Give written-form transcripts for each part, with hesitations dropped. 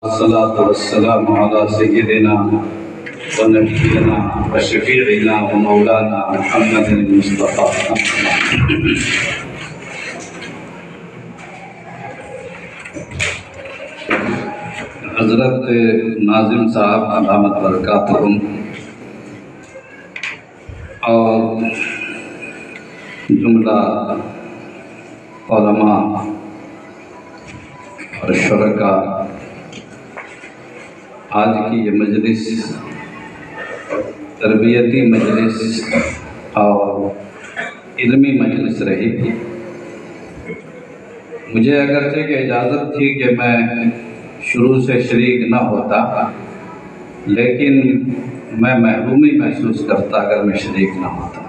الصلاة والسلام على سيدنا ونبينا وشفيعنا ومولانا محمد المصطفى. حضرت ناظم صاحب دامت برکاتہم اور جملہ علماء اور شرکاء، آج کی یہ مجلس تربیتی مجلس اور علمی مجلس رہی۔ مجھے اگرچہ کہ اجازت تھی کہ میں شروع سے شریک نہ ہوتا، لیکن میں محرومی محسوس کرتا اگر میں شریک نہ ہوتا،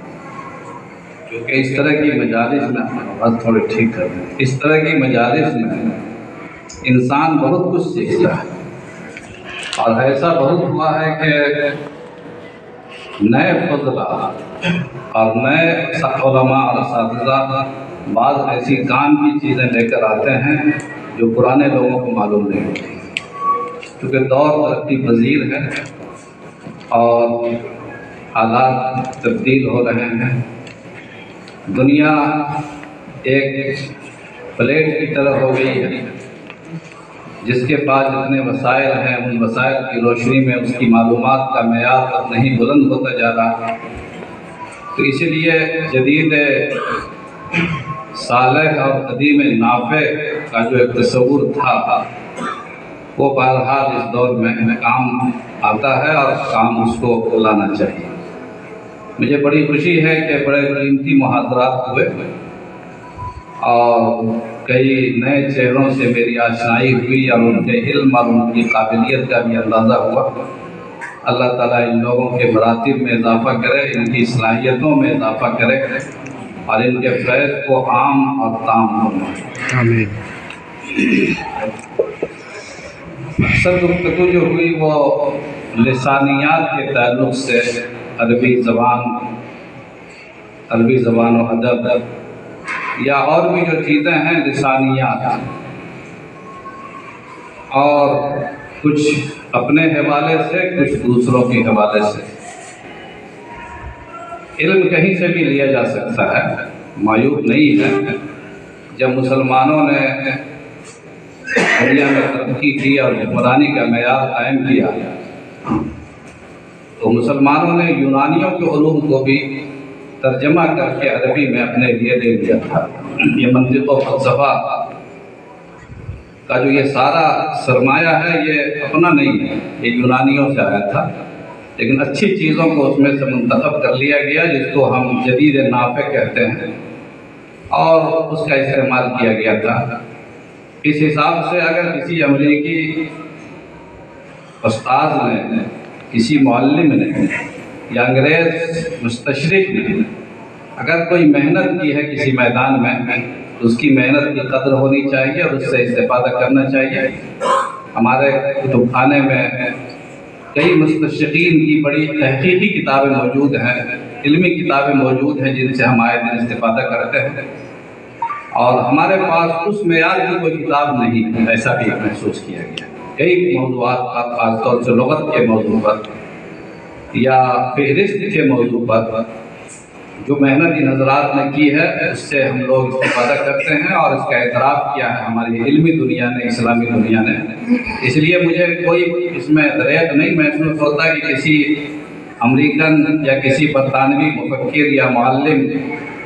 کیونکہ اس طرح کی مجالس میں بات تھوڑی ٹھیک کر دیں، اس طرح کی مجالس میں انسان بہت کچھ سیکھتا ہے، اور ایسا بہت ہوا ہے کہ نئے فضلہ اور نئے علماء اور اساتذہ بعض ایسی کام کی چیزیں لے کر آتے ہیں جو پرانے لوگوں کو معلوم نہیں ہوتی، کیونکہ دور ترقی پذیر ہے اور حالات تبدیل ہو رہے ہیں۔ دنیا ایک پلیٹ کی طرح ہو گئی ہے، جس کے پاس جتنے وسائل ہیں ان وسائل کی روشنی میں اس کی معلومات کا معیار اب نہیں بلند ہوتا جا رہا، تو اسی لیے جدید صالح اور قدیم نافع کا جو ایک تصور تھا وہ بہرحال اس دور میں کام آتا ہے اور کام اس کو لانا چاہیے۔ مجھے بڑی خوشی ہے کہ بڑے قیمتی محاضرات ہوئے اور کئی نئے چہروں سے میری آشنائی ہوئی اور ان کے علم اور ان کی قابلیت کا بھی اندازہ ہوا۔ اللہ تعالیٰ ان لوگوں کے مراتب میں اضافہ کرے، ان کی صلاحیتوں میں اضافہ کرے اور ان کے فیض کو عام اور تام فرمائے۔ آمین۔ اکثر گفتگو جو ہوئی وہ لسانیات کے تعلق سے عربی زبان و ادب یا اور بھی جو چیزیں ہیں لسانیات، اور کچھ اپنے حوالے سے کچھ دوسروں کے حوالے سے۔ علم کہیں سے بھی لیا جا سکتا ہے، معیوب نہیں ہے۔ جب مسلمانوں نے دنیا میں ترقی کی اور حکمرانی کا معیار قائم کیا تو مسلمانوں نے یونانیوں کے علوم کو بھی ترجمہ کر کے عربی میں اپنے لیے لے لیا تھا۔ یہ منطق و فلسفہ کا جو یہ سارا سرمایہ ہے یہ اپنا نہیں ہے، یہ یونانیوں سے آیا تھا، لیکن اچھی چیزوں کو اس میں سے منتخب کر لیا گیا جس کو ہم جدید نافع کہتے ہیں، اور اس کا استعمال کیا گیا تھا۔ اس حساب سے اگر کسی امریکی استاذ نے، کسی معلم نے یا انگریز مستشرق نے اگر کوئی محنت کی ہے کسی میدان میں تو اس کی محنت کی قدر ہونی چاہیے اور اس سے استفادہ کرنا چاہیے۔ ہمارے کتب خانے میں کئی مستشرقین کی بڑی تحقیقی کتابیں موجود ہیں، علمی کتابیں موجود ہیں جن سے ہم آئے دن استفادہ کرتے ہیں، اور ہمارے پاس اس معیار کی کوئی کتاب نہیں، ایسا بھی محسوس کیا گیا۔ کئی موضوعات پر، خاص طور سے لغت کے موضوع پر یا فہرست کے موضوع پر جو محنت ان حضرات نے کی ہے اس سے ہم لوگ استفادہ کرتے ہیں، اور اس کا اعتراف کیا ہے ہماری علمی دنیا نے، اسلامی دنیا نے۔ اس لیے مجھے کوئی اس میں دریغ نہیں محسوس ہوتا کہ کسی امریکن یا کسی برطانوی مفکر یا معلم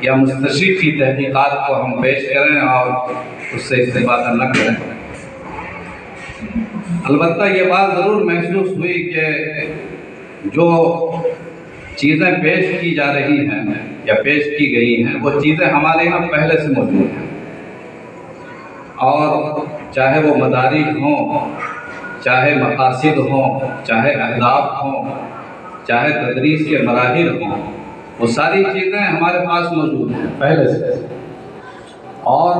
یا مستشرق کی تحقیقات کو ہم پیش کریں اور اس سے استفادہ نہ کریں۔ البتہ یہ بات ضرور محسوس ہوئی کہ جو چیزیں پیش کی جا رہی ہیں یا پیش کی گئی ہیں وہ چیزیں ہمارے یہاں پہلے سے موجود ہیں، اور چاہے وہ مدارج ہوں، چاہے مقاصد ہوں، چاہے اہداف ہوں، چاہے تدریس کے مراحل ہوں، وہ ساری چیزیں ہمارے پاس موجود ہیں پہلے سے، اور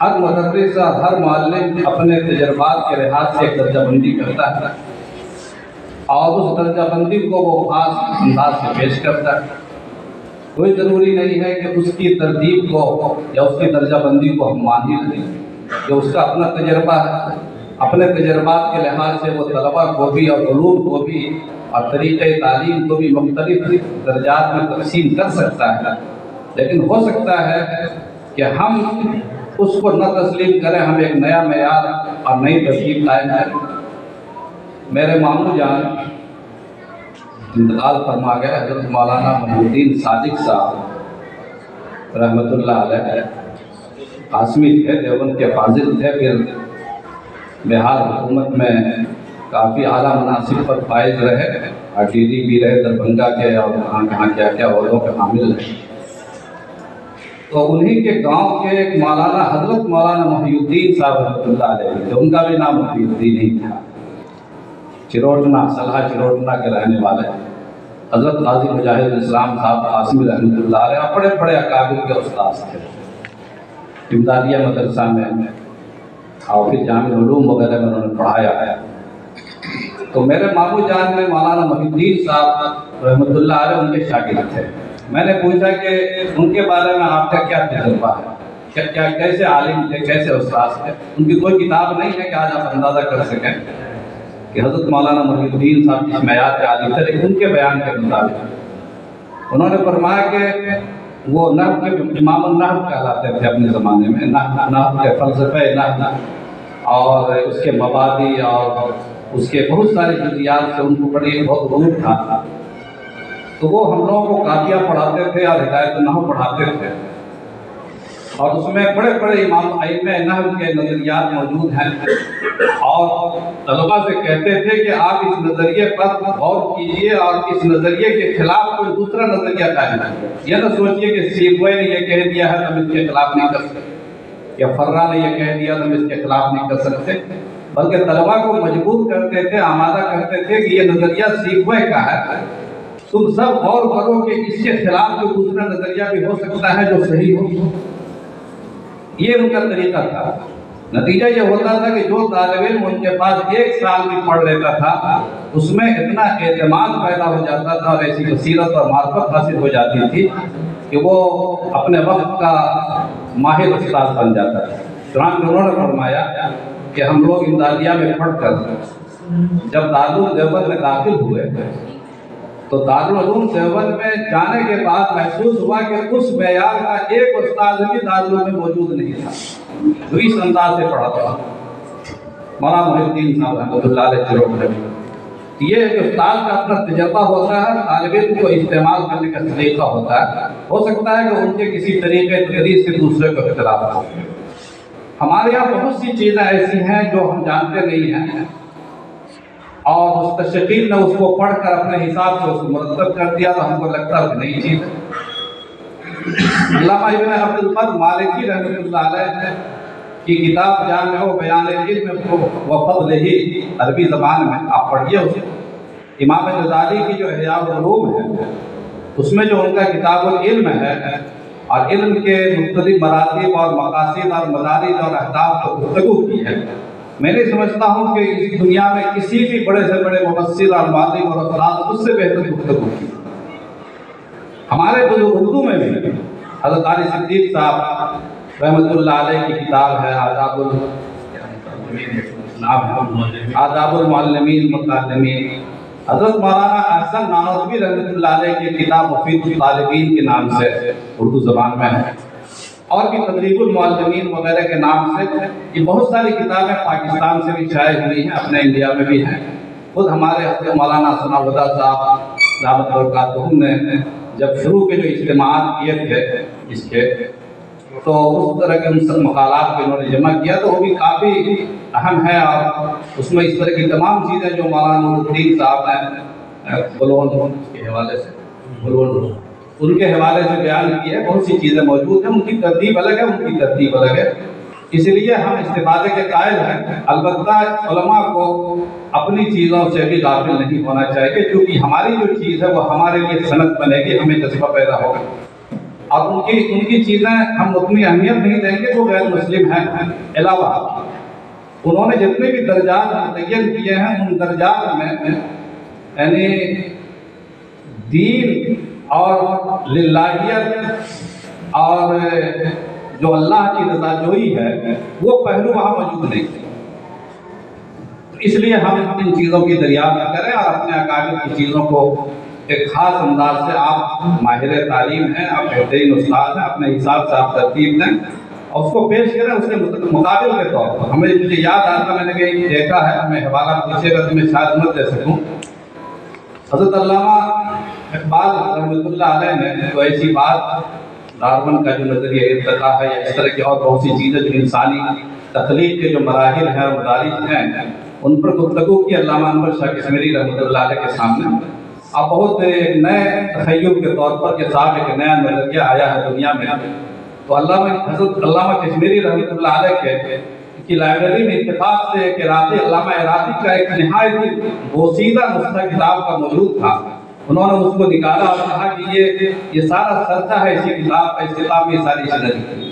ہر مدرس اور ہر معلم اپنے تجربات کے لحاظ سے ایک درجہ بندی کرتا ہے، اور اس درجہ بندی کو وہ خاص انداز سے پیش کرتا ہے۔ کوئی ضروری نہیں ہے کہ اس کی ترتیب کو یا اس کی درجہ بندی کو ہم مان ہی لیں، جو اس کا اپنا تجربہ ہے اپنے تجربات کے لحاظ سے وہ طلبہ کو بھی اور علوم کو بھی اور طریقۂ تعلیم کو بھی مختلف درجات میں تقسیم کر سکتا ہے، لیکن ہو سکتا ہے کہ ہم اس کو نہ تسلیم کریں، ہم ایک نیا معیار اور نئی ترتیب قائم کریں۔ میرے ماموں جان انتقال فرما گئے، حضرت مولانا محی الدین صادق صاحب رحمۃ اللہ علیہ، قاسمی تھے، دیوبند کے فاضل تھے، پھر بہار حکومت میں کافی اعلیٰ مناصب پر فائز رہے، RTD بھی رہے دربھنگا کے، اور کہاں کیا کیا عہدوں کے حامل رہے۔ تو انہی کے گاؤں کے ایک مولانا حضرت مولانا محی الدین صاحب رحمۃ اللہ علیہ تھے، ان کا بھی نام محی الدین ہی تھا، چروٹنا، سلحہ چروٹنا کے رہنے والے حضرت غازی مجاہد الاسلام صاحب قاسمی رحمۃ اللہ علیہ، بڑے بڑے اکابر کے استاذ تھے، امدادیہ مدرسہ میں اور پھر جامع علوم وغیرہ میں انہوں نے پڑھایا ہے۔ تو میرے ماموں جان میں مولانا محی الدین صاحب رحمۃ اللہ علیہ ان کے شاگرد تھے۔ میں نے پوچھا کہ ان کے بارے میں آپ کا کیا تجربہ ہے، کیا کیسے عالم تھے، کیسے استاذ تھے؟ ان کی کوئی کتاب نہیں ہے کہ آج آپ اندازہ کر سکیں کہ حضرت مولانا محی الدین صاحب جس معیار کے عالم تھے، لیکن ان کے بیان کے مطابق انہوں نے فرمایا کہ وہ نحو کے امام النحو کہلاتے تھے اپنے زمانے میں، نحو کے فلسفے نحو اور اس کے مبادی اور اس کے بہت ساری جزیات سے ان کو بہت غرور تھا۔ تو وہ ہم لوگوں کو قافیہ پڑھاتے تھے اور ہدایت النحو پڑھاتے تھے، اور اس میں بڑے بڑے امام ائمہ نحو کے نظریات موجود ہیں، اور طلباء سے کہتے تھے کہ آپ اس نظریے پر غور کیجئے اور اس نظریے کے خلاف کوئی دوسرا نظریہ قائم کریں۔ یہ نہ سوچئے کہ سیبوئے نے یہ کہہ دیا ہے تو ہم اس کے خلاف نہیں کر سکتے، یا فرا نے یہ کہہ دیا تو ہم اس کے خلاف نہیں کر سکتے، بلکہ طلباء کو مجبور کرتے تھے، آمادہ کرتے تھے کہ یہ نظریہ سیبوئے کا ہے، تم سب غور کرو کہ اس کے خلاف کوئی دوسرا نظریہ بھی ہو سکتا ہے جو صحیح ہو۔ یہ ان کا طریقہ تھا۔ نتیجہ یہ ہوتا تھا کہ جو طالب علم ان کے پاس 1 سال بھی پڑھ لیتا تھا، اس میں اتنا اعتماد پیدا ہو جاتا تھا اور ایسی بصیرت اور معرفت حاصل ہو جاتی تھی کہ وہ اپنے وقت کا ماہر استاذ بن جاتا تھا۔ چنانچہ انہوں نے فرمایا کہ ہم لوگ امدادیہ میں پڑھ کر جب دارالعلوم دیوبند میں داخل ہوئے تو دارالعلوم دیوبند میں جانے کے بعد محسوس ہوا کہ اس معیار کا ایک استاذ بھی دارالعلوم میں موجود نہیں تھا جو اس انداز سے پڑھا تھا، مولانا محی الدین صاحب رحمۃ اللہ علیہ چروٹنا۔ یہ ایک استاد کا اپنا تجربہ ہوتا ہے، طالب علم کو استعمال کرنے کا طریقہ ہوتا ہے۔ ہو سکتا ہے کہ ان کے کسی طریقے تدریس سے دوسرے کو اختلاف ہو۔ ہمارے یہاں بہت سی چیزیں ایسی ہیں جو ہم جانتے نہیں ہیں، اور مستشرقین نے اس کو پڑھ کر اپنے حساب سے اس کو مرتب کر دیا تو ہم کو لگتا ہے کہ نئی چیز ہے۔ علامہ ابن عبد البر مالکی رحمۃ اللہ علیہ کی کتاب جامع بیان العلم و فضلہ عربی زبان میں آپ پڑھیے اسے۔ امام غزالی کی جو احیاء العلوم ہے اس میں جو ان کا کتاب العلم ہے، اور علم کے مختلف مراتب اور مقاصد اور مدارج اور اہداف پر گفتگو کی ہے۔ میں نہیں سمجھتا ہوں کہ اس دنیا میں کسی بھی بڑے سے بڑے مفسر اور معلم اور استاد اس سے بہتر گفتگو کی۔ ہمارے اردو میں بھی حضرت علی صدیق صاحب رحمۃ اللہ علیہ کی کتاب ہے آداب المعلمین متعلمین۔ حضرت مولانا احسن نانوتوی رحمۃ اللہ علیہ کی کتاب مفید الطالبین کے نام سے اردو زبان میں ہے، اور بھی تدریب المعلمین وغیرہ کے نام سے یہ بہت ساری کتابیں پاکستان سے بھی شائع ہوئی ہیں، اپنے انڈیا میں بھی ہیں۔ خود ہمارے حضرت مولانا ثناء الہدیٰ صاحب دامت برکاتہم نے جب شروع کے جو اجتماعات کیے تھے اس کے، تو اس طرح کے ان سب مقالات کو انہوں نے جمع کیا، تو وہ بھی کافی اہم ہے، اور اس میں اس طرح کی تمام چیزیں جو مولانا نور الدین صاحب نے بلون کے حوالے سے ان کے حوالے سے بیان کی ہے، بہت سی چیزیں موجود ہیں۔ ان کی ترتیب الگ ہے، ان کی ترتیب الگ ہے، اس لیے ہم استفادے کے قائل ہیں۔ البتہ علماء کو اپنی چیزوں سے بھی غافل نہیں ہونا چاہیے، کیونکہ ہماری جو چیز ہے وہ ہمارے لیے سند بنے گی، ہمیں جذبہ پیدا ہوگا، اور ان کی چیزیں ہم اتنی اہمیت نہیں دیں گے جو غیر مسلم ہیں۔ علاوہ انہوں نے جتنے بھی درجات متعین کیے ہیں، ان درجات میں یعنی دین اور للہیت اور جو اللہ کی رضا جوئی ہے وہ پہلو وہاں موجود نہیں تھے۔ اس لیے ہم ان چیزوں کی دریافت کریں اور اپنے اکابر کی چیزوں کو ایک خاص انداز سے، آپ ماہر تعلیم ہیں، آپ بہترین استاد ہیں، اپنے حساب سے آپ ترتیب دیں اور اس کو پیش کریں اس کے مقابل کے طور پر۔ مجھے یاد آتا، میں نے کہیں دیکھا ہے، ہمیں حوالہ پوچھے گا تو میں شاید مت دے سکوں، حضرت علامہ اقبال رحمۃ اللہ علیہ نے تو ایسی بات، ڈارون کا جو نظریہ ارتقاء ہے یا اس طرح کی اور بہت سی چیزیں جو انسانی تخلیق کے جو مراحل ہیں اور مدارج ہیں، ان پر گفتگو کی علامہ انور شاہ کشمیری رحمۃ اللہ علیہ کے سامنے، اب بہت نئے تخیل کے طور پر کہ صاحب ایک نیا نظریہ آیا ہے دنیا میں، تو حضرت علامہ کشمیری رحمۃ اللہ علیہ کی لائبریری میں اتفاق سے ایک علامہ عراقی کا ایک نہایت ہی بوسیدہ نسخہ کتاب کا موجود تھا، انہوں نے اس کو نکالا اور کہا کہ یہ سارا سرچہ ہے اسی کتاب کا، اس کتاب میں ساری چیزیں لکھی ہیں۔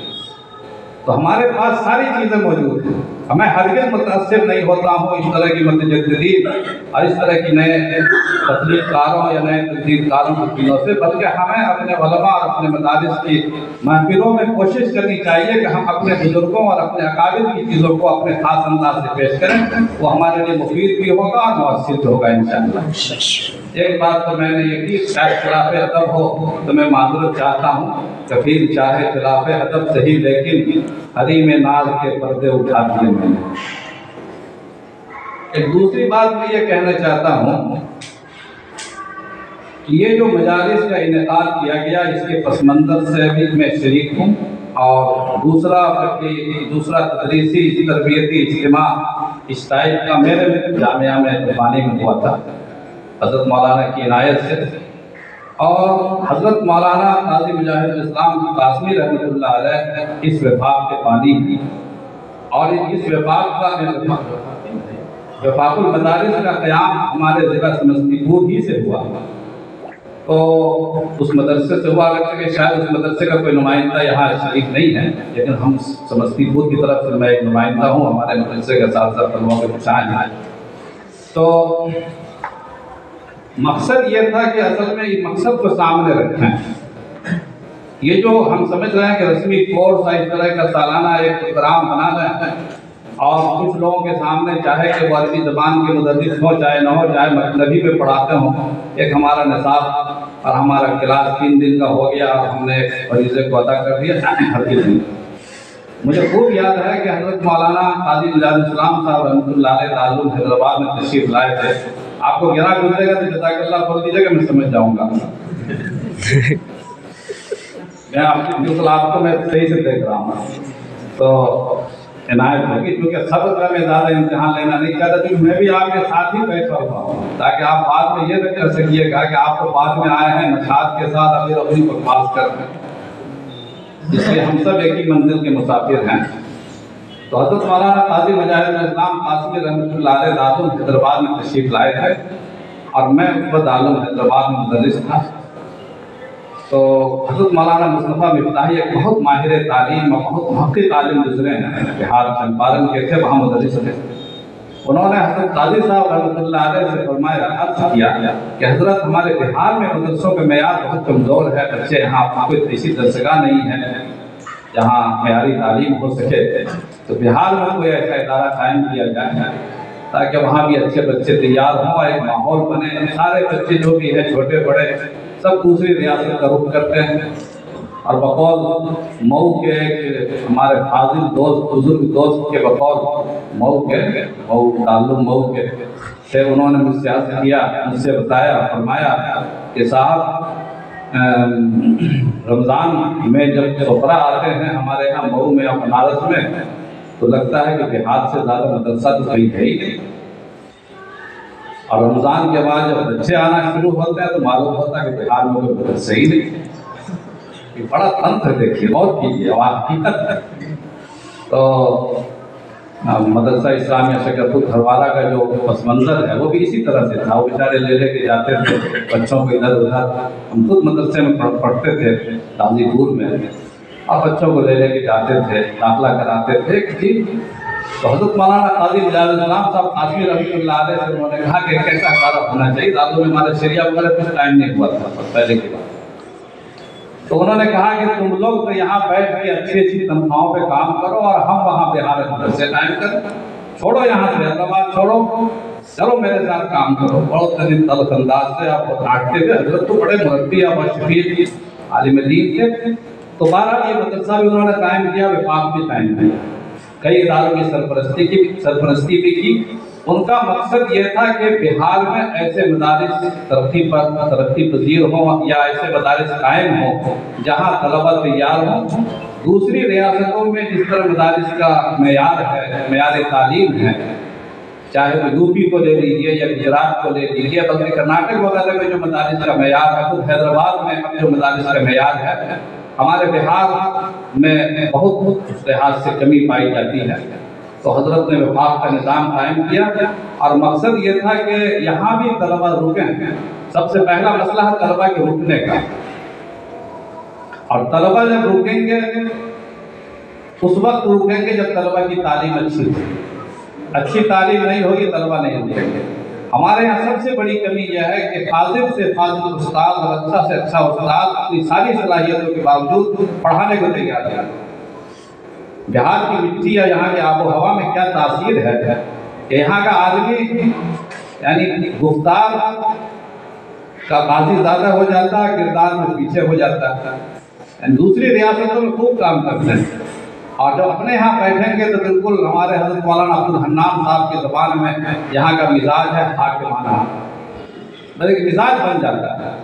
تو ہمارے پاس ساری چیزیں موجود ہیں، میں ہرگز متاثر نہیں ہوتا ہوں اس طرح کی متجددین اور اس طرح کی نئے تخلیق کاروں یا نئے تجدید کاروں کی چیزوں سے، بلکہ ہمیں اپنے علماء اور اپنے مدارس کی محفلوں میں کوشش کرنی چاہیے کہ ہم اپنے بزرگوں اور اپنے اکابر کی چیزوں کو اپنے خاص انداز سے پیش کریں، وہ ہمارے لیے مفید بھی ہوگا اور مؤثر بھی ہوگا انشاءاللہ۔ ایک بات تو میں نے یہ کی، شاید خلاف ادب ہو تو میں معذرت چاہتا ہوں، کفیل چاہے خلاف ادب صحیح لیکن حریم ناز کے پردے اٹھا دیے میں نے۔ ایک دوسری بات میں یہ کہنا چاہتا ہوں کہ یہ جو مجالس کا انعقاد کیا گیا، اس کے پس منظر سے بھی میں شریک ہوں، اور دوسرا تدریسی تربیتی اجتماع اس ٹائپ کا میرے جامعہ میں پانی میں ہوا تھا حضرت مولانا کی عنایت سے، اور حضرت مولانا قاضی مجاہد الاسلام قاسمی رحمۃ اللہ علیہ اس وفاق کے بانی ہیں، اور اس وفاق کا وفاق المدارس کا قیام ہمارے ضلع سمستی پور ہی سے ہوا، تو اس مدرسے سے ہوا، اگرچہ کہ شاید اس مدرسے کا کوئی نمائندہ یہاں شریک نہیں ہے، لیکن ہم سمستی پور کی طرف سے میں ایک نمائندہ ہوں، ہمارے مدرسے کا ساتھ طلباء کے مشاہد ہیں۔ تو مقصد یہ تھا کہ اصل میں یہ مقصد کو سامنے رکھیں، یہ جو ہم سمجھ رہے ہیں کہ رسمی کورس اس طرح کا سالانہ ایک پروگرام بنا رہے ہیں، اور کچھ لوگوں کے سامنے چاہے کہ وہ عربی زبان کے مدرس ہو چاہے نہ ہو، چاہے مطلبی میں پڑھاتے ہوں، ایک ہمارا نصاب اور ہمارا کلاس 3 دن کا ہو گیا اور ہم نے فریضے کو ادا کر دیا ہر دن۔ مجھے خوب یاد ہے کہ حضرت مولانا قاضی مجاہد الاسلام صاحب رحمۃ اللہ علیہ دارالعلوم حیدرآباد میں تشریف لائے تھے، آپ کو گرا گزرے گا تو جزاک اللہ بول دیجیے گا، میں سمجھ جاؤں گا، میں آپ کو میں صحیح سے دیکھ رہا ہوں، تو عنایت ہوگی، کیونکہ صبر کا میں زیادہ امتحان لینا نہیں چاہتا، کیونکہ میں بھی آپ کے ساتھ ہی بیٹھا ہوا ہوں، تاکہ آپ بعد میں یہ نہ کر سکیے گا کہ آپ کو بعد میں آئے ہیں نشاط کے ساتھ ابھی اپنی کو پاس کر دیں، اس لیے ہم سب ایک ہی منزل کے مسافر ہیں۔ تو حضرت مولانا قاضی مجاہد الاسلام قاسمی رحمۃ اللہ علیہ دارالعلوم حیدرآباد میں تشریف لائے تھے، اور میں اس وقت دارالعلوم حیدرآباد میں مدرس تھا، تو حضرت مولانا مصطفیٰ مفتاحی ایک بہت ماہر تعلیم اور بہت محقق عالم گزرے ہیں، بہار چمپارن کے تھے، وہاں مدرس تھے، انہوں نے حضرت قاضی صاحب رحمۃ اللہ علیہ سے فرمایا، عرض کیا کہ حضرت ہمارے بہار میں مدرسوں کا معیار بہت کمزور ہے، بچے یہاں کوئی ایسی درسگاہ نہیں ہے جہاں معیاری تعلیم ہو سکے، تو بہار میں کوئی ایسا ادارہ قائم کیا جائے تاکہ وہاں بھی اچھے بچے تیار ہوں، ایک ماحول بنے، سارے بچے جو بھی ہیں چھوٹے بڑے سب دوسری ریاست کا رخ کرتے ہیں، اور بقول مئو کے ہمارے فاضل دوست بزرگ دوست کے بقول مئو تعلم مئو کے سے انہوں نے مجھ سے عرض کیا، مجھ سے بتایا، فرمایا کہ صاحب رمضان میں جب سفرہ آتے ہیں ہمارے یہاں مئو میں اور بنارس میں، تو لگتا ہے کہ بہار سے زیادہ مدرسہ تو کہیں ہے ہی نہیں، اور رمضان کے بعد جب بچے آنا شروع ہوتے ہیں تو معلوم ہوتا ہے کہ بہار میں کوئی مدرسہ ہی نہیں، یہ بڑا تنت ہے، دیکھیے غور کیجیے، حقیقت ہے۔ تو مدرسہ اسلامیہ شکرپور دھرواڑہ کا جو پس منظر ہے وہ بھی اسی طرح سے تھا، وہ بیچارے لے کے جاتے تھے بچوں کو ادھر ادھر، ہم خود مدرسے میں پڑھتے تھے غازی پور میں، اور بچوں کو لے کے جاتے تھے، داخلہ کراتے تھے کہ تو حضرت مولانا قاضی مجاہد الاسلام صاحب قاسمی رحمۃ اللہ علیہ سے انہوں نے کہا کہ کیسا ادارہ ہونا چاہیے، دارالعلوم میں ہمارے شریعہ وغیرہ کچھ ٹائم نہیں ہوا تھا پہلے کی بات، تو انہوں نے کہا کہ تم لوگ تو یہاں بیٹھ کے اچھی اچھی تنخواہوں پہ کام کرو اور ہم وہاں بہار مدرسے قائم کریں، چھوڑو یہاں سے، حیدرآباد چھوڑو، چلو میرے ساتھ کام کرو۔ بہت تلخ انداز سے آپ کو ڈانٹتے تھے۔ حضرت تو بڑے مربی اور شفیع عالم دین تھے، تو بہرحال یہ مدرسہ بھی انہوں نے قائم کیا، وفاق بھی قائم کیا، کئی اداروں کی سرپرستی بھی کی۔ ان کا مقصد یہ تھا کہ بہار میں ایسے مدارس ترقی پذیر ہوں یا ایسے مدارس قائم ہوں جہاں طلبہ تیار ہوں۔ دوسری ریاستوں میں جس طرح مدارس کا معیار ہے، معیار تعلیم ہے، چاہے وہ یو پی کو لے لیجیے یا گجرات کو لے لیجیے، بلکہ کرناٹک وغیرہ میں جو مدارس کا معیار ہے، خود حیدرآباد میں اب جو مدارس کا معیار ہے، ہمارے بہار میں بہت اس لحاظ سے کمی پائی جاتی ہے۔ تو حضرت نے وفاق کا نظام قائم کیا، اور مقصد یہ تھا کہ یہاں بھی طلبہ رکیں۔ سب سے پہلا مسئلہ ہے طلبہ کے رکنے کا، اور طلبہ جب رکیں گے اس وقت رکیں گے جب طلبہ کی تعلیم اچھی ہوگی۔ اچھی تعلیم نہیں ہوگی طلبہ نہیں رکیں گے۔ ہمارے یہاں سب سے بڑی کمی یہ ہے کہ فاضل سے فاضل استاد اور اچھا سے اچھا استاد اپنی ساری صلاحیتوں کے باوجود پڑھانے کو تیار ہے۔ بہار کی مٹی یا یہاں کے آب و ہوا میں کیا تاثیر ہے کہ یہاں کا آدمی یعنی گفتار کا بازی زیادہ ہو جاتا ہے، کردار میں پیچھے ہو جاتا ہے۔ دوسری ریاستوں میں خوب کام کرتے ہیں، اور جب اپنے یہاں بیٹھیں گے تو بالکل ہمارے حضرت مولانا عبدالحنان صاحب کی زبان میں یہاں کا مزاج ہے حاکمانہ، بلکہ مزاج بن جاتا ہے۔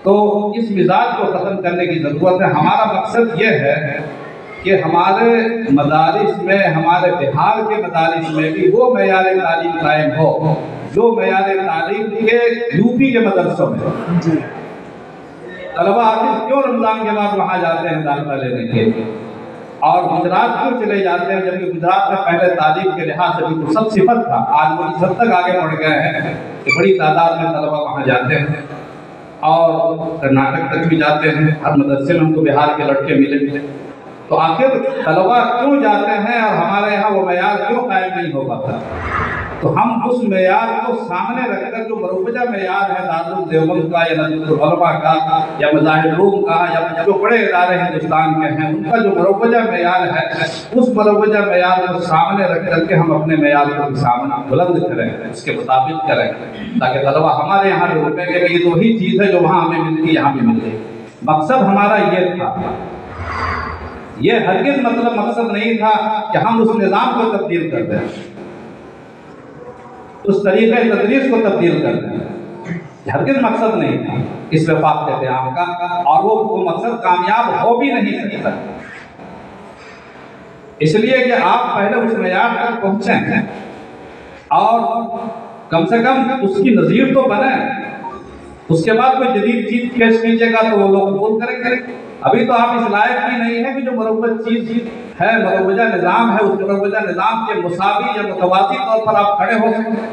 تو اس مزاج کو ختم کرنے کی ضرورت ہے۔ ہمارا مقصد یہ ہے کہ ہمارے مدارس میں، ہمارے بہار کے مدارس میں بھی وہ معیار تعلیم قائم ہو جو معیار تعلیم کے یو پی کے مدرسوں میں۔ طلبہ آخر کیوں رمضان کے بعد وہاں جاتے ہیں داخلہ لینے کے لیے، اور گجرات کیوں چلے جاتے ہیں جبکہ گجرات میں پہلے تعلیم کے لحاظ سے بالکل سب صفر تھا، آج وہ اس حد تک آگے بڑھ گئے ہیں کہ بڑی تعداد میں طلبہ وہاں جاتے ہیں، اور کرناٹک تک بھی جاتے ہیں۔ ہر مدرسے میں ہم کو بہار کے لڑکے ملے۔ تو آخر طلبہ کیوں جاتے ہیں اور ہمارے یہاں وہ معیار کیوں قائم نہیں ہو پاتا؟ تو ہم اس معیار کو سامنے رکھ کر جو مروجہ معیار ہے دارالعلوم دیوبند کا یا ندوۃ العلماء کا یا مظاہر العلوم کا یا جو بڑے ادارے ہندوستان کے ہیں، ان کا جو مروجہ معیار ہے، اس مروجہ معیار کو سامنے رکھ کر کے ہم اپنے معیار کو سامنے بلند کریں، اس کے مطابق کریں، تاکہ طلبہ ہمارے یہاں جو رکیں گے کہ یہ تو وہی چیز ہے جو وہاں ہمیں ملتی یہاں بھی ملے۔ مقصد ہمارا یہ تھا۔ یہ ہرگز مقصد نہیں تھا کہ ہم اس نظام کو تبدیل کر دیں، اس طریقے تدریس کو تبدیل کر دیں، ہرگز مقصد نہیں تھا اس وفاق کے قیام کا، اور وہ مقصد کامیاب ہو بھی نہیں سکتا، اس لیے کہ آپ پہلے اس معیار تک پہنچیں اور کم سے کم اس کی نظیر تو بنیں، اس کے بعد کوئی جدید چیز پیش کیجیے گا تو وہ لوگ قبول کریں گے۔ ابھی تو آپ اس لائق بھی نہیں ہے کہ جو مروج چیز ہے، مروجہ نظام ہے، اس مروجہ نظام کے مساوی یا متوازی طور پر آپ کھڑے ہو سکیں،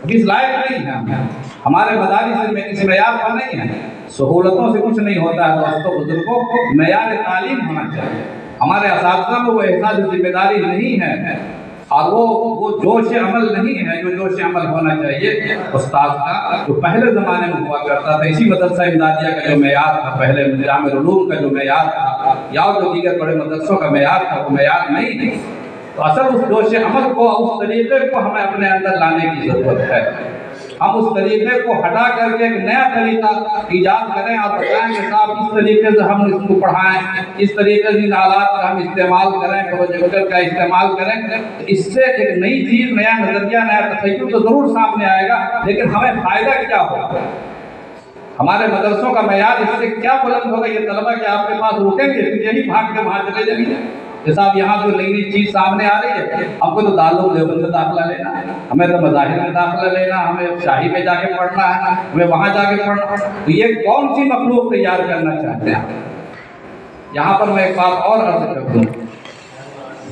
ابھی اس لائق نہیں ہے۔ ہمارے مدارس میں اس معیار پر نہیں ہے، سہولتوں سے کچھ نہیں ہوتا ہے دوستوں بزرگوں، معیار تعلیم ہونا چاہیے۔ ہمارے اساتذہ میں وہ احساس ذمہ داری نہیں ہے، اور وہ جوش عمل نہیں ہے جو جوش عمل ہونا چاہیے استاد کا، جو پہلے زمانے میں ہوا کرتا تھا۔ اسی مدرسہ امدادیہ کا جو معیار تھا، پہلے جامع العلوم کا جو معیار تھا، یا جو دیگر بڑے مدرسوں کا معیار تھا، وہ معیار نہیں ہے۔ تو اصل اس جوش عمل کو، اس طریقے کو ہمیں اپنے اندر لانے کی ضرورت ہے۔ ہم اس طریقے کو ہٹا کر کے ایک نیا طریقہ ایجاد کریں اور بتائیں کہ صاحب اس طریقے سے ہم اس کو پڑھائیں، اس طریقے سے ان آلات کا ہم استعمال کریں، پروجیکٹر کا استعمال کریں۔ اس سے ایک نئی چیز، نیا نظریہ، نیا تخیل تو ضرور سامنے آئے گا، لیکن ہمیں فائدہ کیا ہوگا؟ ہمارے مدرسوں کا معیار اس سے کیا بلند ہوگا؟ یہ طلبہ کہ آپ کے پاس رکیں گے پھر یہی بھاگ کے وہاں چلے جائیں گے کہ صاحب یہاں جو نئی نئی چیز سامنے آ رہی ہے، ہم کو تو دارالعلوم دیوبند میں داخلہ لینا ہے، ہمیں تو مظاہر میں داخلہ لینا، ہمیں شاہی میں جا کے پڑھنا ہے، ہمیں وہاں جا کے پڑھنا ہے۔ تو یہ کون سی مخلوق تیار کرنا چاہتے ہیں؟ یہاں پر میں ایک بات اور عرض کر دوں،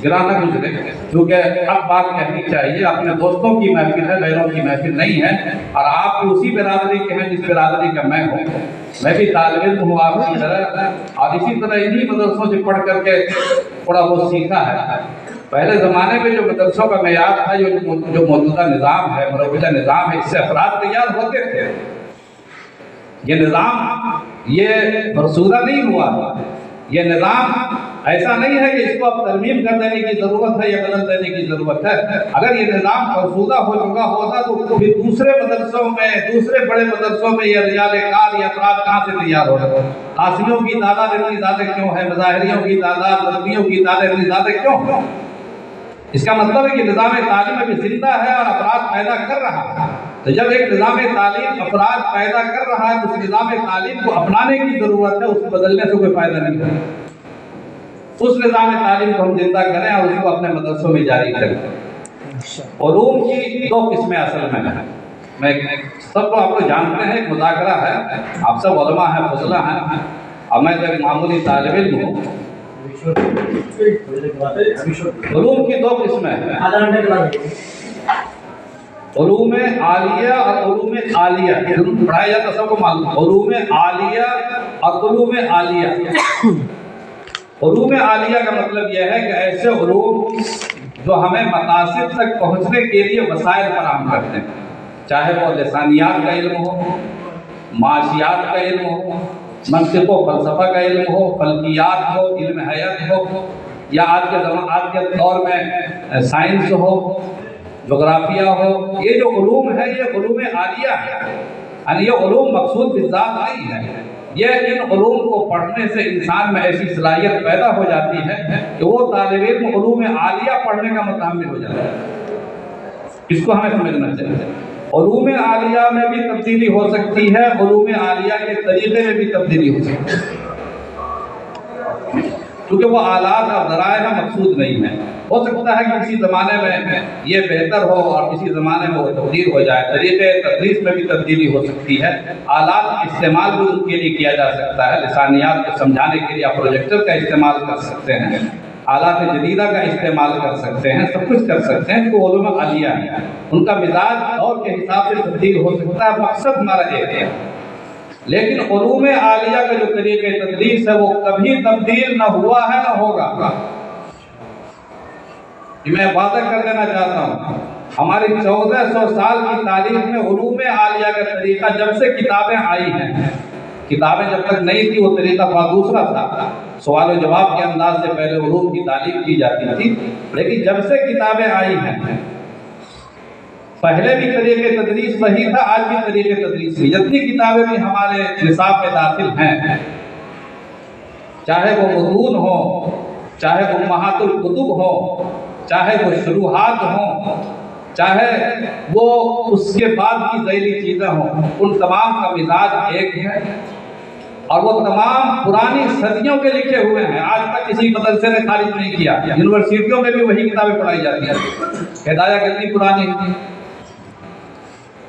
گرانا گزرے، کیونکہ اب بات کہنی چاہیے، اپنے دوستوں کی محفل ہے، غیروں کی محفل نہیں ہے، اور آپ بھی اسی برادری کے ہیں جس برادری کا میں ہوں۔ میں بھی طالب علم ہوں آپ کی طرح، اور اسی طرح انہی مدرسوں سے پڑھ کر کے تھوڑا بہت سیکھا ہے۔ پہلے زمانے میں جو مدرسوں کا معیار تھا، جو موجودہ نظام ہے، مروجہ نظام ہے، اس سے افراد تیار ہوتے تھے۔ یہ نظام یہ فرسودہ نہیں ہوا، یہ نظام ایسا نہیں ہے کہ اس کو اب ترمیم کر دینے کی ضرورت ہے یا بدل دینے کی ضرورت ہے. اگر یہ نظام فرسودہ ہو چکا ہوتا تو پھر دوسرے مدرسوں میں، دوسرے بڑے مدرسوں میں یہ رجال کار یا افراد کہاں سے تیار ہو رہے ہیں؟ قاسمیوں کی تعداد اتنی زیادہ کیوں ہے؟ مظاہریوں کی تعداد، ندویوں کی تعداد اتنی زیادہ کیوں؟ اس کا مطلب ہے کہ نظام تعلیم ابھی زندہ ہے اور افراد پیدا کر رہا ہے. تو جب ایک نظام تعلیم افراد پیدا کر رہا ہے تو اس نظام تعلیم کو اپنانے کی ضرورت ہے، اس کو بدلنے سے کوئی فائدہ نہیں ہے. اس نظام تعلیم کو ہم زندہ کریں اور اس کو اپنے مدرسوں میں جاری کریں. علوم کی دو قسمیں اصل میں ہیں. میں سب کو آپ لوگ جانتے ہیں، ایک مذاکرہ ہے، آپ سب علماء ہیں، فضلہ ہیں، اور میں تو ایک معمولی طالب علم ہوں. علوم کی دو قسمیں ہیں، علوم عالیہ اور علوم عالیہ. پڑھایا جاتا سب کو معلوم، علوم عالیہ اور علوم عالیہ. علوم عالیہ کا مطلب یہ ہے کہ ایسے علوم جو ہمیں مقاصد تک پہنچنے کے لیے وسائل فراہم کرتے ہیں، چاہے وہ لسانیات کا علم ہو، معاشیات کا علم ہو، منطق و فلسفہ کا علم ہو، فلکیات ہو، علم حیات ہو، یا آج کے دور میں سائنس ہو، جغرافیہ ہو. یہ جو علوم ہے یہ علوم عالیہ ہے. یعنی یہ علوم مقصود بالذات نہیں ہے. یہ ان علوم کو پڑھنے سے انسان میں ایسی صلاحیت پیدا ہو جاتی ہے کہ وہ طالب علم علوم عالیہ پڑھنے کا متحمل ہو جاتا ہے. اس کو ہمیں سمجھنا چاہیے. علوم عالیہ میں بھی تبدیلی ہو سکتی ہے، علوم عالیہ کے طریقے میں بھی تبدیلی ہو سکتی ہے، کیونکہ وہ آلات اور ذرائع کا مقصود نہیں ہے. ہو سکتا ہے کہ کسی زمانے میں یہ بہتر ہو اور کسی زمانے میں وہ تبدیل ہو جائے. طریقے تدریس میں بھی تبدیلی ہو سکتی ہے. آلات کا استعمال بھی ان کے لیے کیا جا سکتا ہے. لسانیات کو سمجھانے کے لیے آپ پروجیکٹر کا استعمال کر سکتے ہیں، آلات جدیدہ کا استعمال کر سکتے ہیں، سب کچھ کر سکتے ہیں. جو علوم عالیہ ہیں ان کا مزاج دور کے حساب سے تبدیل ہو سکتا ہے. مقصد ہمارا ایک ہے. لیکن علوم عالیہ کا جو طریقہ تدریس ہے وہ کبھی تبدیل نہ ہوا ہے نہ ہوگا. میں واضح کر دینا چاہتا ہوں، ہماری 1400 سال کی تاریخ میں علوم عالیہ کا طریقہ، جب سے کتابیں آئی ہیں، کتابیں جب تک نہیں تھی وہ طریقہ تھوڑا دوسرا تھا. سوال و جواب کے انداز سے پہلے علوم کی تعلیم کی جاتی تھی. لیکن جب سے کتابیں آئی ہیں، پہلے بھی طریقے تدریس وہی تھا، آج بھی طریقے تدریس وہی. جتنی کتابیں بھی ہمارے نصاب میں داخل ہیں، چاہے وہ متون ہو، چاہے امہات الکتب ہو، چاہے وہ شروحات ہوں، چاہے وہ اس کے بعد کی ذیلی چیزیں ہوں، ان تمام کا مزاج ایک ہے اور وہ تمام پرانی صدیوں کے لکھے ہوئے ہیں. آج تک کسی مدرسے نے خارج نہیں کیا. یونیورسٹیوں میں بھی وہی کتابیں پڑھائی جاتی ہیں. ہدایہ کتنی پرانی ہے،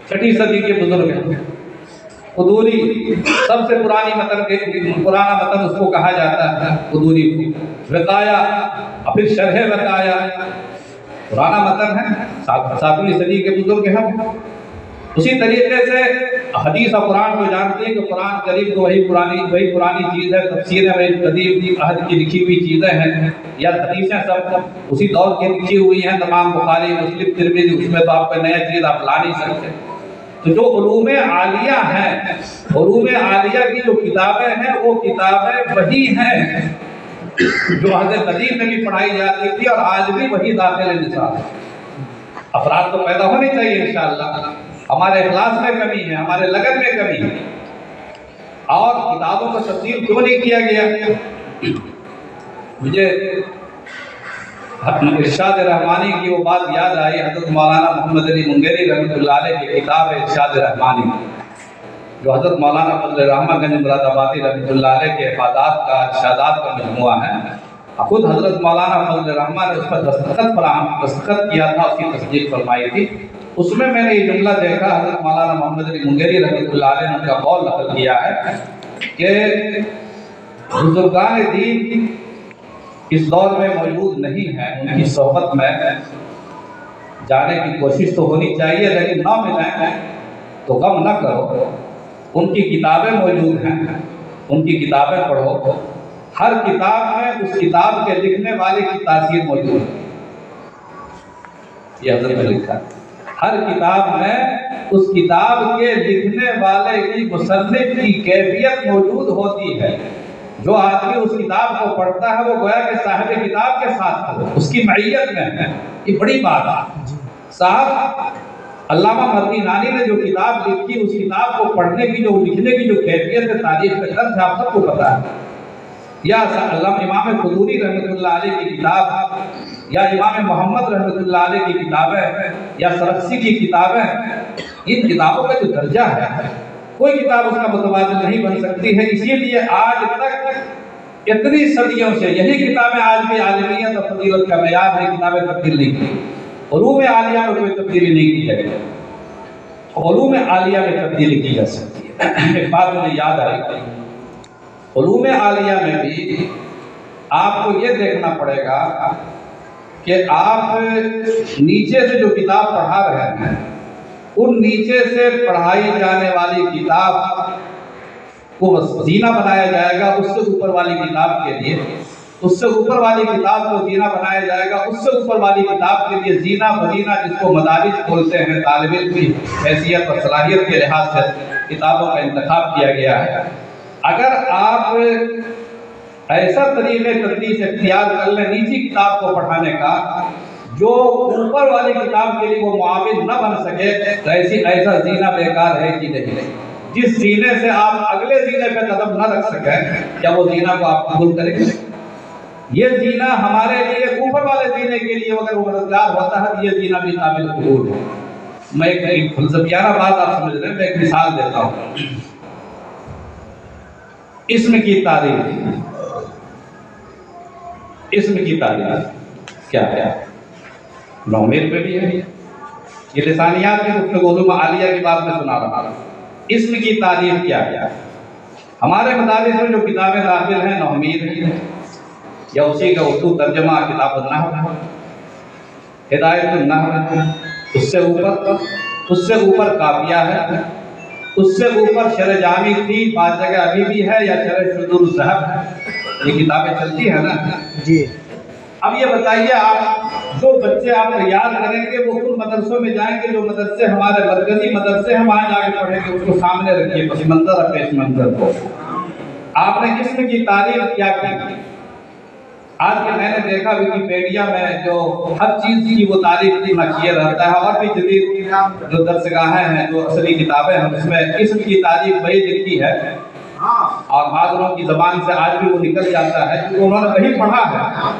6 صدی کے بزرگ ہیں. قدوری سب سے پرانا متن اس کو کہا جاتا ہے، قدوری. وقایہ اور پھر شرح وقایہ پرانا متن ہے، 7ویں صدی کے بزرگ ہیں. اسی طریقے سے حدیث اور قرآن کو جانتے ہیں کہ قرآن کریم تو وہی پرانی چیز ہے. تفسیریں وہی قدیم عہد کی لکھی ہوئی چیزیں ہیں، یا حدیثیں سب اسی دور کی لکھی ہوئی ہیں. تمام بخاری، مسلم، ترمذی، اس میں تو آپ کو نیا چیز آپ لا نہیں سکتے. تو جو علوم عالیہ ہیں، علوم عالیہ کی جو کتابیں ہیں وہ کتابیں وہی ہیں جو عہد قدیم میں بھی پڑھائی جاتی تھی اور آج بھی وہی داخل نصاب. افراد تو پیدا ہونے چاہیے انشاءاللہ. ہمارے اخلاص میں کمی ہے، ہمارے لگن میں کمی ہے. اور کتابوں کو تبدیل کیوں نہیں کیا گیا؟ مجھے ارشاد رحمانی کی وہ بات یاد آئی. حضرت مولانا محمد علی منگیری رحمۃ اللہ علیہ کی کتاب ہے ارشاد رحمانی، جو حضرت مولانا فضل الرحمن گنج مراد آبادی رحمۃ اللہ علیہ کے افادات کا، ارشادات کا مجموعہ ہے. خود حضرت مولانا فضل الرحمن نے اس پر دستخط کیا تھا، اس کی تصدیق فرمائی تھی. اس میں نے یہ جملہ دیکھا، حضرت مولانا محمد علی منگیری رحمۃ اللہ علیہ نے ان کا قول نقل کیا ہے کہ بزرگان دین اس دور میں موجود نہیں ہیں. ان کی صحبت میں جانے کی کوشش تو ہونی چاہیے، لیکن نہ ملیں تو غم نہ کرو. ان کی کتابیں موجود ہیں، ان کی کتابیں پڑھو. ہر کتاب میں اس کتاب کے لکھنے والے کی تاثیر موجود ہے. یہ حضرت نے لکھا، ہر کتاب میں اس کتاب کے لکھنے والے کی، مصنف کی کیفیت موجود ہوتی ہے. جو آدمی اس کتاب کو پڑھتا ہے وہ گویا کہ صاحب کتاب کے ساتھ ہو، اس کی معیت میں ہے. یہ بڑی بات ہے. صاحب علامہ مدنی نانی نے جو کتاب لکھی، اس کتاب کو پڑھنے کی جو لکھنے کی جو کیفیت ہے، تاریخ میں درج ہے، آپ سب کو پتا ہے. یا علامہ امام قدوری رحمۃ اللہ علیہ کی کتاب، یا امام محمد رحمۃ اللہ علیہ کی کتابیں، یا سرخسی کی کتابیں، ان کتابوں کا جو درجہ ہے کوئی کتاب اس کا متبادل نہیں بن سکتی ہے. اسی لیے آج تک اتنی صدیوں سے یہی کتابیں آج بھی عالمیت اور فضیلت کا معیار ہے. کتابیں تبدیل نہیں کی. علوم عالیہ میں کوئی تبدیلی نہیں کی جائے. علوم عالیہ میں تبدیلی کی جا سکتی ہے. ایک بات مجھے یاد آئی، علوم عالیہ میں بھی آپ کو یہ دیکھنا پڑے گا کہ آپ نیچے سے جو کتاب پڑھا رہے ہیں، ان نیچے سے پڑھائی جانے والی کتاب کو زینہ بنایا جائے گا اس سے اوپر والی کتاب کے لیے، اس سے اوپر والی کتاب کو زینہ بنایا جائے گا اس سے اوپر والی کتاب کے لیے. زینہ بزینہ جس کو مدارج بولتے ہیں، طالب علم کی حیثیت اور صلاحیت کے لحاظ سے کتابوں کا انتخاب کیا گیا ہے. اگر آپ ایسا طریقے تدریس اختیار کر لیں نیچی کتاب کو پڑھانے کا جو اوپر والی کتاب کے لیے وہ معاون نہ بن سکے، تو ایسا زینہ بیکار ہے کہ نہیں. جس زینے سے آپ اگلے زینے پہ قدم نہ رکھ سکیں، کیا وہ زینہ کو آپ قبول کریں گے؟ یہ زینہ ہمارے لیے اوپر والے زینے کے لیے اگر وہ مددگار ہوتا ہے تو یہ زینہ بھی قابل قبول ہے. میں ایک فلسفیانہ بات آپ سمجھ رہے ہیں، میں ایک مثال دیتا ہوں. اسم کی تعریف، اسم کی تعریف کیا ہے؟ نومیر پہ بھی ہے. یہ لسانیات کی گفتگو علوم عالیہ کی بات میں سنا رہا ہوں. اسم کی تعریف کیا ہے؟ ہمارے مدارس میں جو کتابیں داخل ہیں نومیر ہیں، یا اسی کا اردو ترجمہ کتاب النحو، ہدایت النحو، اس سے اوپر کافیہ ہے، اس سے اوپر شرح جامی تھی، بعض جگہ ابھی بھی ہے، یا شرح شذور الذہب ہے. یہ کتابیں چلتی ہیں نا جی. اب یہ بتائیے، آپ جو بچے آپ تیار کریں گے وہ ان مدرسوں میں جائیں گے جو مدرسے ہمارے مرکزی مدرسے ہیں، وہاں جا کے پڑھیں گے. اس کو سامنے رکھیے، پس منظر اور پیش منظر کو. آپ نے اسم کی تعریف کیا کی؟ آج کے میں نے دیکھا ویکیپیڈیا میں جو ہر چیز کی وہ تعریف لکھنا کیے رہتا ہے، اور بھی جدید جو درسگاہیں ہیں، جو اصلی کتابیں ہیں، اس میں اسم کی تعریف وہی لکھی ہے، اور معذوروں کی زبان سے آج بھی وہ نکل جاتا ہے کیونکہ انہوں نے وہی پڑھا ہے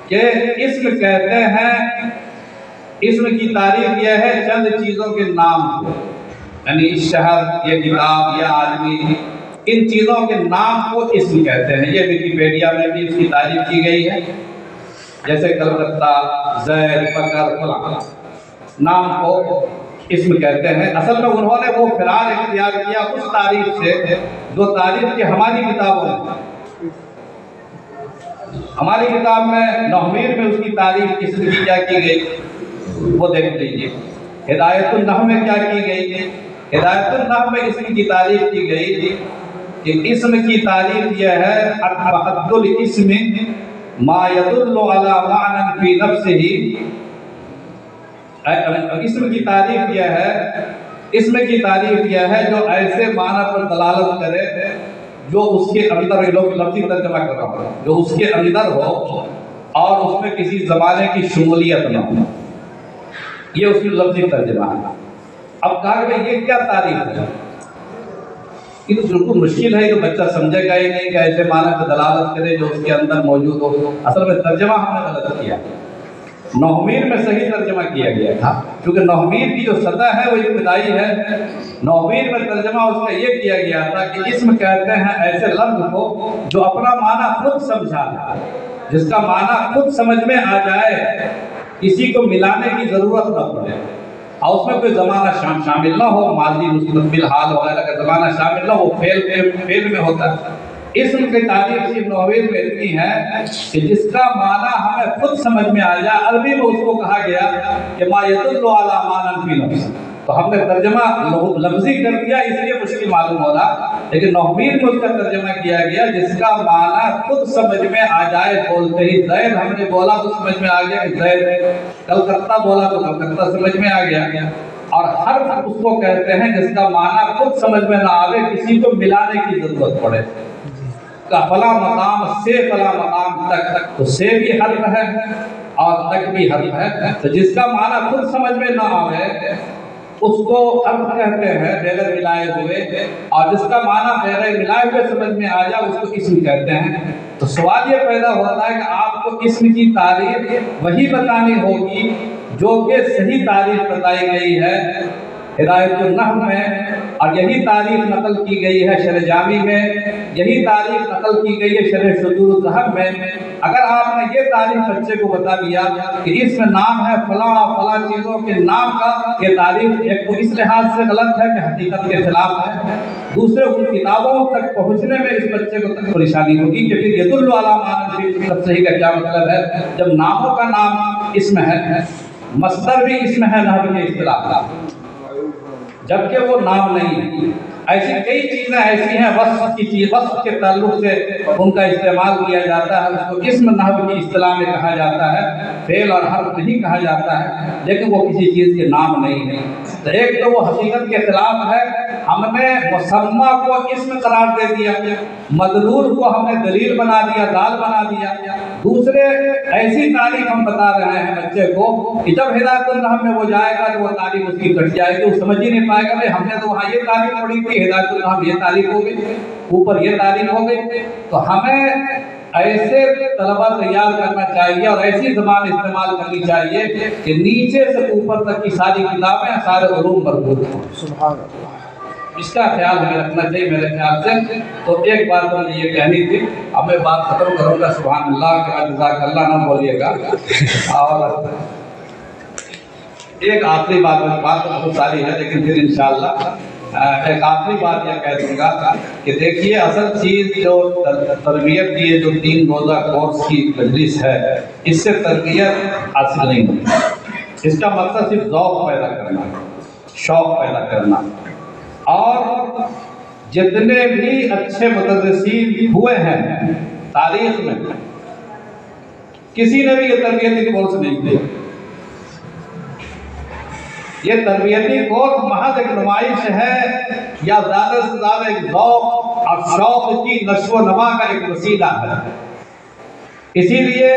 کہ اسم کہتے ہیں، اسم کی تعریف یہ ہے چند چیزوں کے نام کو، یعنی اس شہر، یہ کتاب، یہ آدمی، ان چیزوں کے نام کو اسم کہتے ہیں. یہ ویکیپیڈیا میں بھی اس کی تعریف کی گئی ہے. جیسے کلکتہ، زید، بکر، فلاں، نام کو اسم کہتے ہیں. اصل میں انہوں نے وہ فرار اختیار کیا اس تعریف سے جو تعریف کی ہماری کتابوں میں، ہماری کتاب میں نومیر میں اس کی تعریف اسم کی کیا کی گئی وہ دیکھ لیجیے. ہدایت النحو میں کیا کی گئی؟ ہدایت النحو میں اسم کی تعریف کی گئی کہ اسم کی تعریف یہ ہے بحد الاسم ما يدل على معنى في نفسه. اسم کی تعریف یہ ہے، اسم کی تعریف یہ ہے جو ایسے معنی پر دلالت کرے جو اس کے اندر، لفظی ترجمہ کر رہا ہوں، جو اس کے اندر ہو اور اس میں کسی زمانے کی شمولیت نہ ہو. یہ اس کی لفظی ترجمہ ہے. اب کہا کہ یہ کیا تعریف ہے؟ یہ تو بالکل مشکل ہے، تو بچہ سمجھے گا ہی نہیں کہ ایسے معنی پر دلالت کرے جو اس کے اندر موجود ہو. اصل میں ترجمہ ہم نے غلط کیا. نومیر میں صحیح ترجمہ کیا گیا تھا، کیونکہ نومیر کی جو سطح ہے وہ ابتدائی ہے. نومیر میں ترجمہ اس کا یہ کیا گیا تھا کہ اسم کہتے ہیں ایسے لفظ کو جو اپنا معنی خود سمجھا جائے، جس کا معنی خود سمجھ میں آ جائے، کسی کو ملانے کی ضرورت نہ پڑے، اور اس میں کوئی زمانہ شامل نہ ہو، ماضی، مستقبل، حال وغیرہ کا زمانہ شامل نہ ہو، فعل میں ہوتا ہے. اسم کی تعریف صرف نومیر میں اتنی ہے کہ جس کا معنی ہمیں خود سمجھ میں آ جائے. عربی میں اس کو کہا گیا کہ ما يدل على معنى في نفس، تو ہم نے ترجمہ لفظی کر دیا، اس لیے مشکل معلوم ہو رہا. لیکن نومیر میں اس کا ترجمہ کیا گیا جس کا معنی خود سمجھ میں آ جائے. بولتے ہی زید ہم نے بولا تو سمجھ میں آ گیا کہ زید، کلکتہ بولا تو کلکتہ سمجھ میں آ گیا. اور حرف اس کو کہتے ہیں جس کا معنی خود سمجھ میں نہ آوے، کسی کو ملانے کی ضرورت پڑے. کا فلاں مقام سے فلاں مقام تک، تو سے بھی حرف ہے اور تک بھی حرف ہے، تو جس کا معنی خود سمجھ میں نہ آئے اس کو حرف کہتے ہیں بغیر ملائے ہوئے، اور جس کا معنی بغیر ملائے ہوئے سمجھ میں آ جائے اس کو اسم کہتے ہیں۔ تو سوال یہ پیدا ہوتا ہے کہ آپ کو اسم کی تعریف وہی بتانی ہوگی جو کہ صحیح تعریف بتائی گئی ہے ہدایت النحو میں، اور یہی تعریف نقل کی گئی ہے شرح جامی میں، یہی تعریف نقل کی گئی ہے شرح صدور الذہب میں۔ اگر آپ نے یہ تعریف بچے کو بتا دیا کہ اس میں نام ہے فلاں فلاں چیزوں کے نام کا، یہ تعریف ایک تو اس لحاظ سے غلط ہے کہ حقیقت کے خلاف ہے، دوسرے ان کتابوں تک پہنچنے میں اس بچے کو تک پریشانی ہوگی کہ پھر یدل علی معنی صحیح کا کیا مطلب ہے، جب ناموں کا نام اسم ہے، مصدر بھی اسم ہے نحو کے اصطلاح کا، جبکہ وہ نام نہیں۔ ایسی کئی چیزیں ایسی ہیں وصف کی چیز، وصف کے تعلق سے ان کا استعمال کیا جاتا ہے، اس کو اسم نحو کی اصطلاح میں کہا جاتا ہے، فعل اور حرف نہیں کہا جاتا ہے، لیکن وہ کسی چیز کے نام نہیں ہے۔ تو ایک تو وہ حقیقت کے خلاف ہے، ہم نے مسمى کو اسم قرار دے دیا، مدلول کو ہم نے دلیل بنا دیا، دال بنا دیا۔ دوسرے ایسی تعریف ہم بتا رہے ہیں بچے کو کہ جب ہدایت النحو میں وہ جائے گا تو وہ تعریف اس کی کٹ جائے گی، وہ سمجھ ہی نہیں پائے گا بھائی ہم نے تو وہاں یہ تعریف پڑھی تھی، ہدایت النحو یہ تعریف ہو گئی، اوپر یہ تعریف ہو گئی۔ تو ہمیں ایسے طلبہ تیار کرنا چاہیے اور ایسی زبان استعمال کرنی چاہیے کہ نیچے سے اوپر تک کی ساری کتابیں، سارے علوم مربوط ہوں۔ سبحان اللہ، اس کا خیال ہمیں رکھنا چاہیے میرے خیال سے۔ تو ایک بات تو مجھے یہ کہنی تھی، اب میں بات ختم کروں گا، سبحان اللہ کے بعد جزاک اللہ نہ بولیے گا۔ اور ایک آخری بات تو بہت ساری ہے لیکن پھر انشاءاللہ ایک آخری بات یہ کہہ دوں گا کہ دیکھیے اصل چیز جو تربیت کی جو 3 روزہ کورس کی مجلس ہے، اس سے تربیت حاصل نہیں ہوتی، اس کا مقصد صرف ذوق پیدا کرنا، شوق پیدا کرنا۔ اور جتنے بھی اچھے مدرسین ہوئے ہیں تاریخ میں، کسی نے بھی یہ تربیتی کورس نہیں دیا۔ یہ تربیتی کورس محض ایک نمائش ہے یا زیادہ سے زیادہ ایک ذوق اور شوق کی نشو و نما کا ایک وسیلہ ہے۔ اسی لیے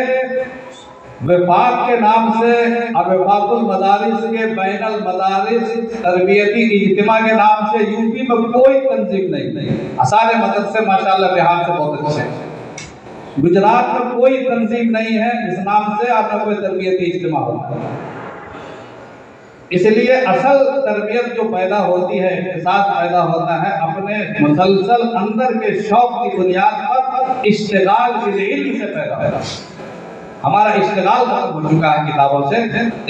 وفاق کے نام سے اور وفاق المدارس کے بین المدارس تربیتی اجتماع کے نام سے یوپی میں کوئی تنظیم نہیں، سارے مدرسے ماشاءاللہ بہار سے بہت اچھے ہیں، گجرات میں کوئی تنظیم نہیں ہے اس نام سے اور نہ کوئی تربیتی اجتماع ہوتا ہے۔ اس لیے اصل تربیت جو پیدا ہوتی ہے، احساس پیدا ہوتا ہے اپنے مسلسل اندر کے شوق کی بنیاد پر اشتغال بالعلم سے پیدا ہوتا ہے۔ ہمارا اشتغال ختم ہو چکا ہے کتابوں سے،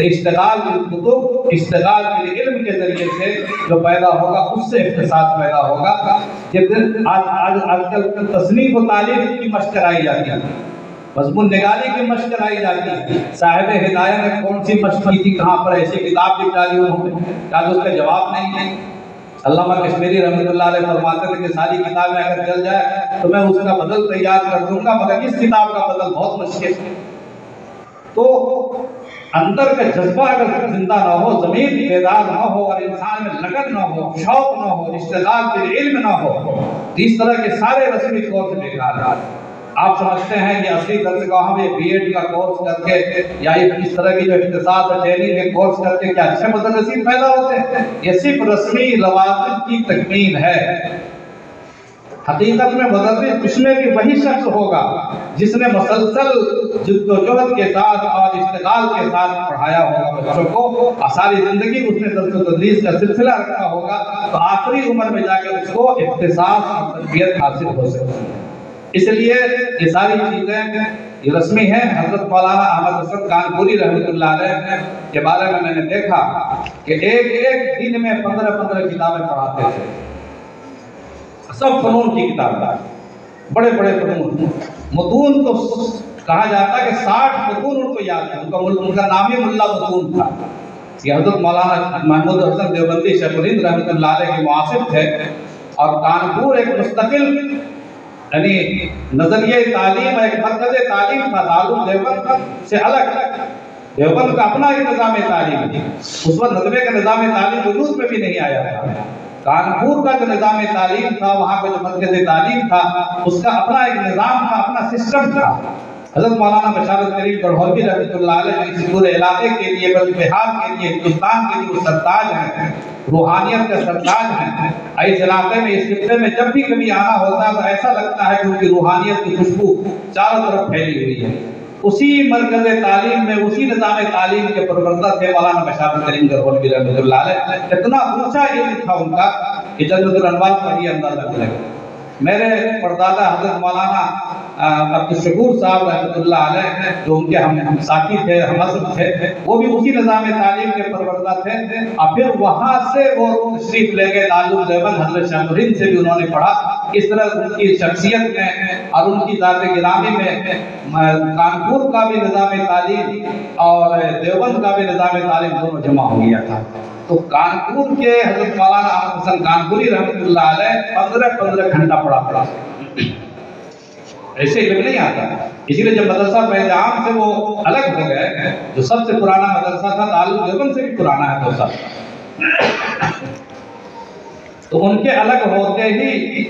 اشتغال بالکتب، اشتغال بالعلم کے ذریعے سے جو پیدا ہوگا اس سے احساس پیدا ہوگا۔ آج کل تصنیف و تالیف کی مشق کرائی جاتی ہے، مضمون نگاری کی مشق کرائی جاتی ہے۔ صاحب ہدایت نے کون سی مشق کی تھی، کہاں پر ایسی کتاب لکھ ڈالی انہوں نے، کیا اس کا جواب نہیں ہے؟ علامہ کشمیری رحمۃ اللہ علیہ فرماتے تھے کہ ساری کتابیں اگر چل جائے تو میں اس کا بدل تیار کر دوں گا، مگر اس کتاب کا بدل بہت مشکل ہے۔ تو اندر کا جذبہ اگر زندہ نہ ہو، ضمیر بیدار نہ ہو اور انسان میں لگن نہ ہو، شوق نہ ہو، اشتغال بالعلم نہ ہو، تو اس طرح کے سارے رسمی کورس بیکار ہیں۔ آپ سمجھتے ہیں کہ اصلی درس گاہوں میں بی ایڈ کا کورس کر کے یا اس طرح کی جو اختصاص اور ٹریننگ کے کورس کر کے کیا اچھے مدرسین پیدا ہوتے ہیں؟ یہ صرف رسمی لوازم کی تکمیل ہے۔ حقیقت میں مدرس اس میں بھی وہی شخص ہوگا جس نے مسلسل جد و جہد کے ساتھ اور اشتغال کے ساتھ پڑھایا ہوگا بچوں کو، اور ساری زندگی اس نے درس و تدریس کا سلسلہ رکھا ہوگا، تو آخری عمر میں جا کے اس کو اختصاص اور تربیت حاصل ہو سکتی ہے۔ اس لیے یہ ساری چیزیں یہ رسمی ہیں۔ حضرت مولانا احمد حسن کانپوری رحمۃ اللہ علیہ کے بارے میں نے دیکھا کہ ایک دن میں 15 کتابیں پڑھاتے تھے، سب فنون کی کتابیں، بڑے بڑے فنون، متون تو کہا جاتا ہے کہ 60 متون ان کو یاد ہے، ان کا نام ہی ملا متون تھا۔ یہ حضرت مولانا محمود حسن دیوبندی شیخ الہند رحمۃ اللہ علیہ کے معاصر تھے، اور کانپور ایک مستقل یعنی نظریہ تعلیم، ایک مرکز تعلیم تھا، دارالعلوم دیوبند سے الگ۔ دیوبند کا اپنا ایک نظام تعلیم تھی، اس وقت ندوے کا نظام تعلیم وجود میں بھی نہیں آیا تھا۔ کانپور کا جو نظام تعلیم تھا، وہاں کا جو مرکز تعلیم تھا، اس کا اپنا ایک نظام تھا، اپنا سسٹم تھا۔ حضرت مولانا بشارت کریم گڑھولوی رحمۃ اللہ علیہ اس پورے علاقے کے لیے، بلکہ بہار کے لیے، ہندوستان کے لیے وہ سرتاج ہیں، روحانیت کا سرتاج ہیں۔ اس علاقے میں، اس خطے میں جب بھی کبھی آنا ہوتا ہے تو ایسا لگتا ہے کہ ان کی روحانیت کی خوشبو چاروں طرف پھیلی ہوئی ہے۔ اسی مرکز تعلیم میں، اسی نظام تعلیم کے پروردہ تھے مولانا بشارت کریم گڑھولوی رحمۃ اللہ علیہ۔ اتنا اونچا علم تھا ان کا کہ جنت الانوار پر یہ اندازہ کرے گا۔ میرے پردادا حضرت مولانا عبدالشکور صاحب رحمۃ اللہ علیہ، جو ان کے ہم ساتھی تھے، ہم عصر تھے، وہ بھی اسی نظام تعلیم کے پروردہ تھے، اور پھر وہاں سے وہ تشریف لے گئے دارالعلوم دیوبند، حضرت شاہ نور سے بھی انہوں نے پڑھا۔ اس طرح ان کی شخصیت میں اور ان کی ذات گرامی میں کانپور کا بھی نظام تعلیم اور دیوبند کا بھی نظام تعلیم دونوں جمع ہو گیا تھا۔ تو کانپور کے حضرت مولانا احمد حسن کانپوری رحمۃ اللہ علیہ 15 گھنٹہ پڑھا۔ ایسے علم نہیں آتا، اسی لیے جب مدرسہ فیض عام سے وہ الگ ہو گئے، جو سب سے پرانا مدرسہ تھا، دارالعلوم دیوبند سے بھی پرانا ہے 2 سال، تو ان کے الگ ہوتے ہی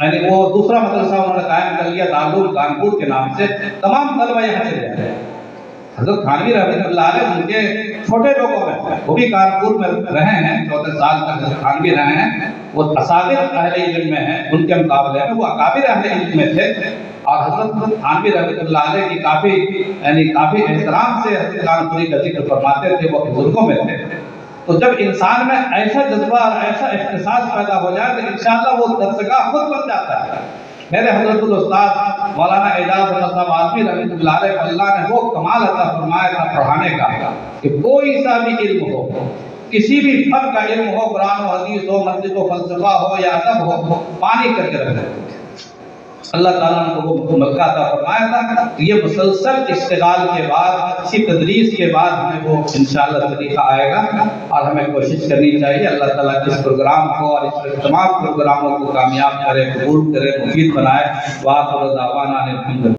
یعنی وہ دوسرا مدرسہ انہوں نے قائم کر لیا دارالعلوم کانپور کے نام سے۔ تمام طلبہ یہاں چلے جاتے ہیں۔ حضرت تھانوی رحمۃ اللہ علیہ ان کے چھوٹے لوگوں میں، وہ بھی کانپور میں رہے ہیں، 14 سال تک حضرت تھانوی رہے ہیں، وہ اصاغر اہل علم میں ہیں، ان کے مقابلے میں وہ اکابر اہل علم میں تھے، اور حضرت تھانوی رحمۃ اللہ علیہ کی کافی احترام سے حضرت کانپوری کا ذکر فرماتے تھے، وہ بزرگوں میں تھے۔ تو جب انسان میں ایسا جذبہ اور ایسا احساس پیدا ہو جائے تو انشاءاللہ وہ درسگاہ خود بن جاتا ہے۔ میرے حضرت الاستاذ مولانا اعجاز احمد صاحب آدمی رحمۃ اللہ علیہ، اللہ نے وہ کمال عطا فرمایا تھا پڑھانے کا کہ کوئی سا بھی علم ہو، کسی بھی فن کا علم ہو، قرآن و حدیث ہو، منطق و فلسفہ ہو یا ادب ہو، پانی کر کے رکھ دیتے تھے۔ اللہ تعالیٰ نے وہ ملکہ عطا فرمایا تھا۔ یہ مسلسل اشتغال کے بعد، اچھی تدریس کے بعد ہمیں وہ انشاءاللہ طریقہ آئے گا، اور ہمیں کوشش کرنی چاہیے اللہ تعالیٰ اس پروگرام کو اور اس تمام پروگراموں کو کامیاب کرے، قبول کرے، مفید بنائے۔ وآخر دعوانا الحمدللہ۔